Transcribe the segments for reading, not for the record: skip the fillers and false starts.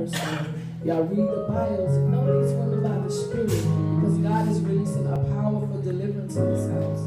So y'all read the bios and know these women by the Spirit, because God is releasing a powerful deliverance in this house.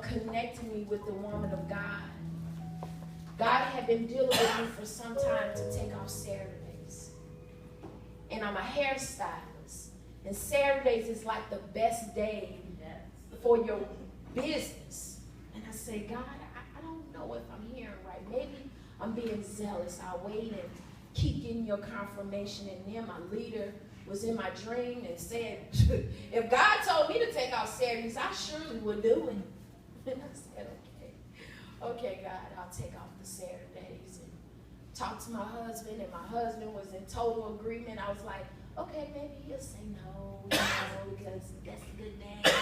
Connecting me with the woman of God. God had been dealing with me for some time to take off Saturdays. And I'm a hairstylist. And Saturdays is like the best day for your business. And I say, God, I don't know if I'm hearing right. Maybe I'm being zealous. I'll wait and keep getting your confirmation. And then my leader was in my dream and said, if God told me to take off Saturdays, I surely would do it. And I said, okay, God, I'll take off the Saturdays, and talk to my husband, and my husband was in total agreement. I was like, okay, maybe he'll say no, because that's a good day.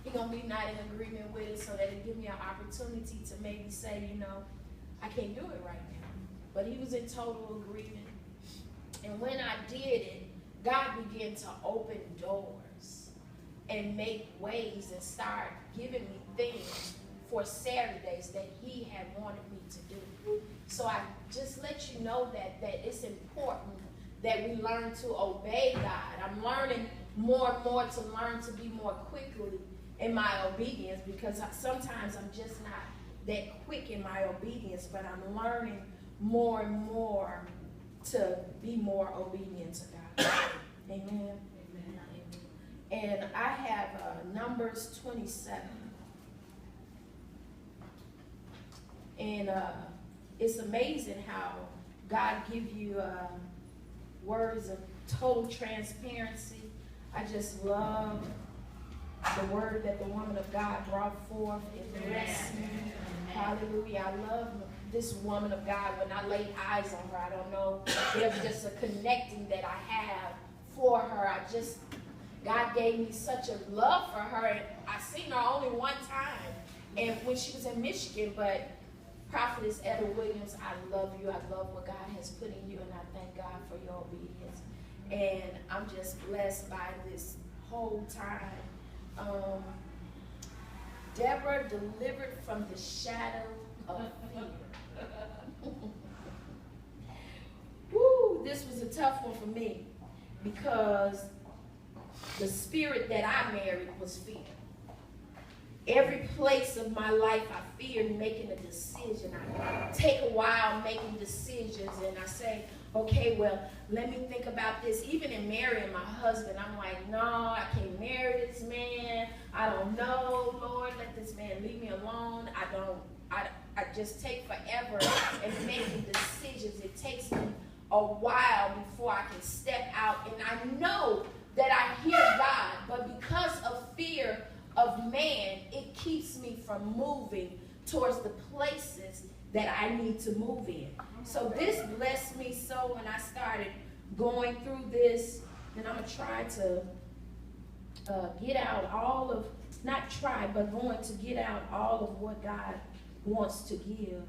He's going to be not in agreement with it, so that it'll give me an opportunity to maybe say, I can't do it right now. But he was in total agreement. And when I did it, God began to open doors and make ways and start giving me things for Saturdays that he had wanted me to do. So I just let you know that it's important that we learn to obey God. I'm learning more and more to learn to be more quickly in my obedience, because sometimes I'm just not that quick in my obedience, but I'm learning more and more to be more obedient to God. Amen. And I have Numbers 27. And it's amazing how God gives you words of total transparency. I just love the word that the woman of God brought forth. It blessed me. Hallelujah. I love this woman of God. When I lay eyes on her, I don't know, there's just a connecting that I have for her. God gave me such a love for her. And I seen her only one time, and when she was in Michigan. But Prophetess Deborah Williams, I love you. I love what God has put in you, and I thank God for your obedience. And I'm just blessed by this whole time. Deborah delivered from the shadow of fear. Woo, this was a tough one for me, because the spirit that I married was fear. Every place of my life, I feared making a decision. I take a while making decisions, and I say, okay, well, let me think about this. Even in marrying my husband, I'm like, no, I can't marry this man. I don't know, Lord, let this man leave me alone. I just take forever in making decisions. It takes me a while before I can step out, and I know that I hear God, but because of fear of man, it keeps me from moving towards the places that I need to move in. So this blessed me so when I started going through this, and I'm going to try to get out all of, not try, but going to get out all of what God wants to give.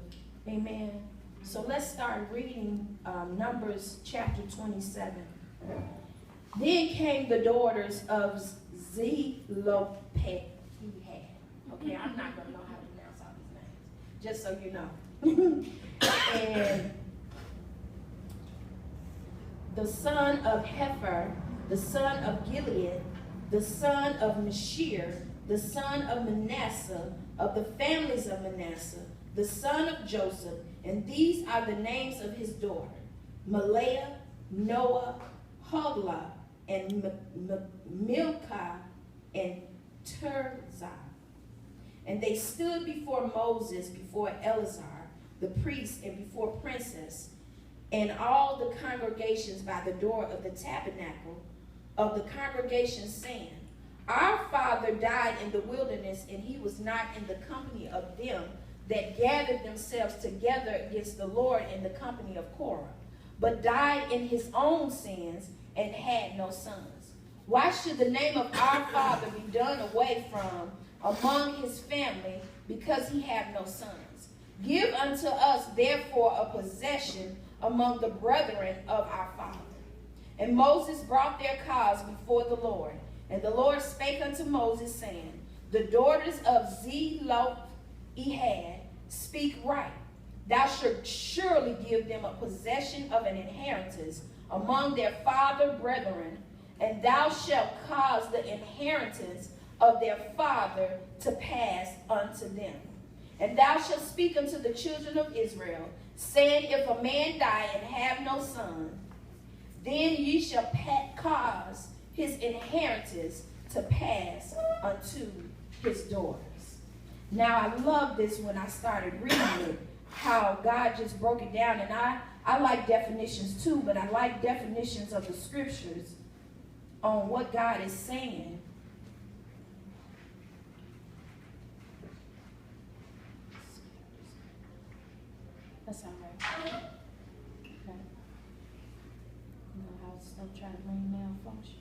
Amen. So let's start reading Numbers chapter 27. Then came the daughters of Zelophehad. Okay, I'm not going to know how to pronounce all these names, just so you know. And the son of Hefer, the son of Gilead, the son of Mashir, the son of Manasseh, of the families of Manasseh, the son of Joseph, and these are the names of his daughter: Maleah, Noah, Hoglah, and Milcah, and Tirzah. And they stood before Moses, before Eleazar, the priest, and before Princess, and all the congregations by the door of the tabernacle of the congregation, saying, Our father died in the wilderness, and he was not in the company of them that gathered themselves together against the Lord in the company of Korah, but died in his own sins and had no sons. Why should the name of our father be done away from among his family, because he had no sons? Give unto us therefore a possession among the brethren of our father. And Moses brought their cause before the Lord. And the Lord spake unto Moses, saying, The daughters of Zelophehad speak right. Thou shalt surely give them a possession of an inheritance among their father brethren, and thou shalt cause the inheritance of their father to pass unto them. And thou shalt speak unto the children of Israel, saying, If a man die and have no son, then ye shall cause his inheritance to pass unto his daughters. Now, I love this when I started reading it, how God just broke it down. And I like definitions too, but I like definitions of the scriptures on what God is saying. That's all right. Okay. You know how stuff try to bring malfunctions.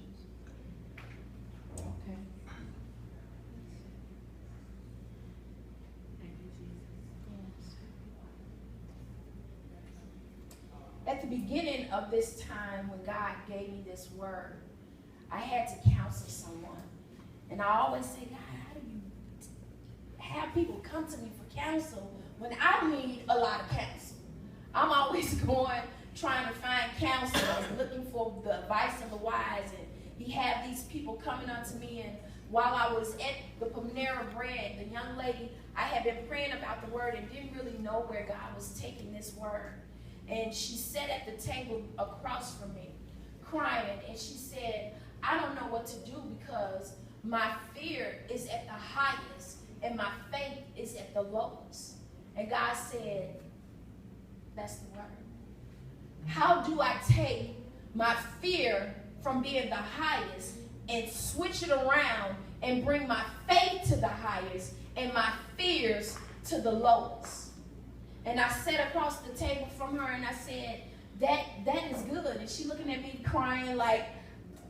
Okay. Yes. At the beginning of this time, when God gave me this word, I had to counsel someone. And I always say, God, how do you have people come to me for counsel when I need a lot of counsel? I'm always trying to find counsel and looking for the advice of the wise. And he had these people coming up to me, and while I was at the Panera Bread, the young lady, I had been praying about the word and didn't really know where God was taking this word. And she sat at the table across from me, crying, and she said, I don't know what to do because my fear is at the highest and my faith is at the lowest. And God said, that's the word. How do I take my fear from being the highest and switch it around and bring my faith to the highest and my fears to the lowest? And I sat across the table from her and I said, that is good. And she looking at me crying like,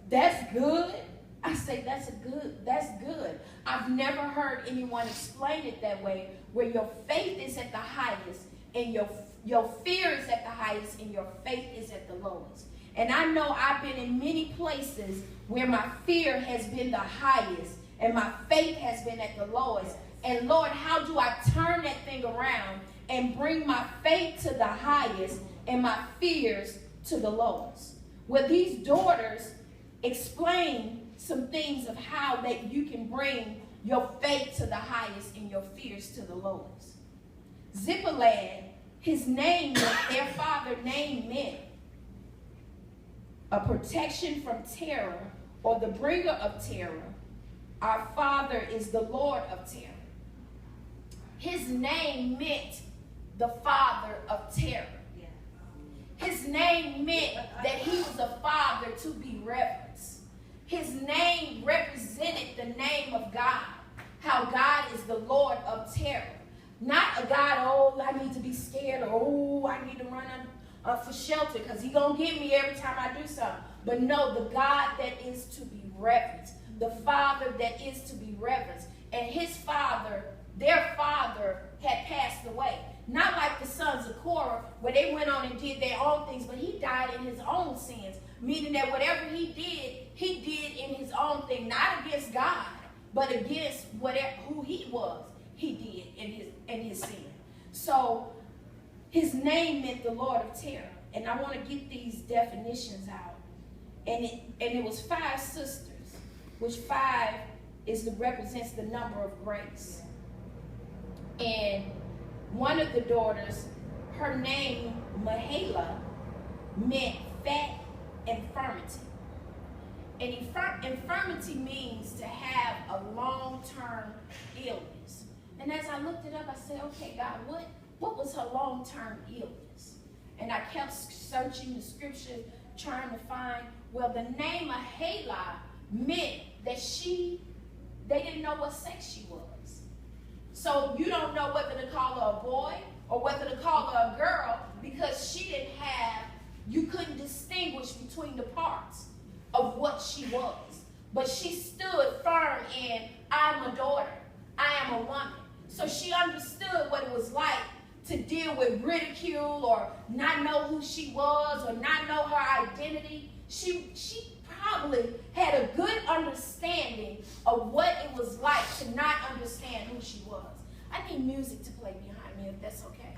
that's good? I say, that's good. I've never heard anyone explain it that way, where your faith is at the highest and your fear is at the highest and your faith is at the lowest. And I know I've been in many places where my fear has been the highest and my faith has been at the lowest. And Lord, how do I turn that thing around and bring my faith to the highest and my fears to the lowest? Well, these daughters explain some things of how that you can bring your faith to the highest and your fears to the lowest. Zipporah, his name meant, their father name meant a protection from terror or the bringer of terror. Our Father is the Lord of terror. His name meant the father of terror. His name meant that he was a father to be reverenced. His name represented the name of God, how God is the Lord of terror. Not a God, oh, I need to be scared, or oh, I need to run for shelter because he's going to get me every time I do something. But no, the God that is to be reverenced, the Father that is to be reverenced. And his father, their father, had passed away. Not like the sons of Korah, where they went on and did their own things, but he died in his own sins, meaning that whatever he did in his own thing, not against God, but against who he was, he did in his sin. So his name meant the Lord of terror. And I want to get these definitions out. And it was 5 sisters, which 5 represents the number of grace. And one of the daughters, her name, Mahala, meant fat infirmity. And infirmity means to have a long-term illness. And as I looked it up, I said, okay, God, what was her long-term illness? And I kept searching the scripture, trying to find, well, the name Mahala meant that they didn't know what sex she was. So you don't know whether to call her a boy or whether to call her a girl because you couldn't distinguish between the parts of what she was. But she stood firm in, I'm a daughter, I am a woman. So she understood what it was like to deal with ridicule or not know who she was or not know her identity. She probably had a good understanding of what it was like to not understand who she was. I need music to play behind me if that's okay.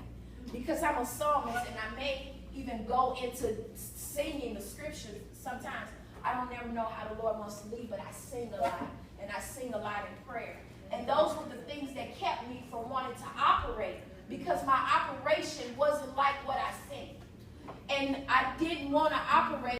Because I'm a psalmist and I may even go into singing the scriptures sometimes. I don't ever know how the Lord wants to lead, but I sing a lot. And I sing a lot in prayer. And those were the things that kept me from wanting to operate, because my operation wasn't like what I sing. And I didn't want to operate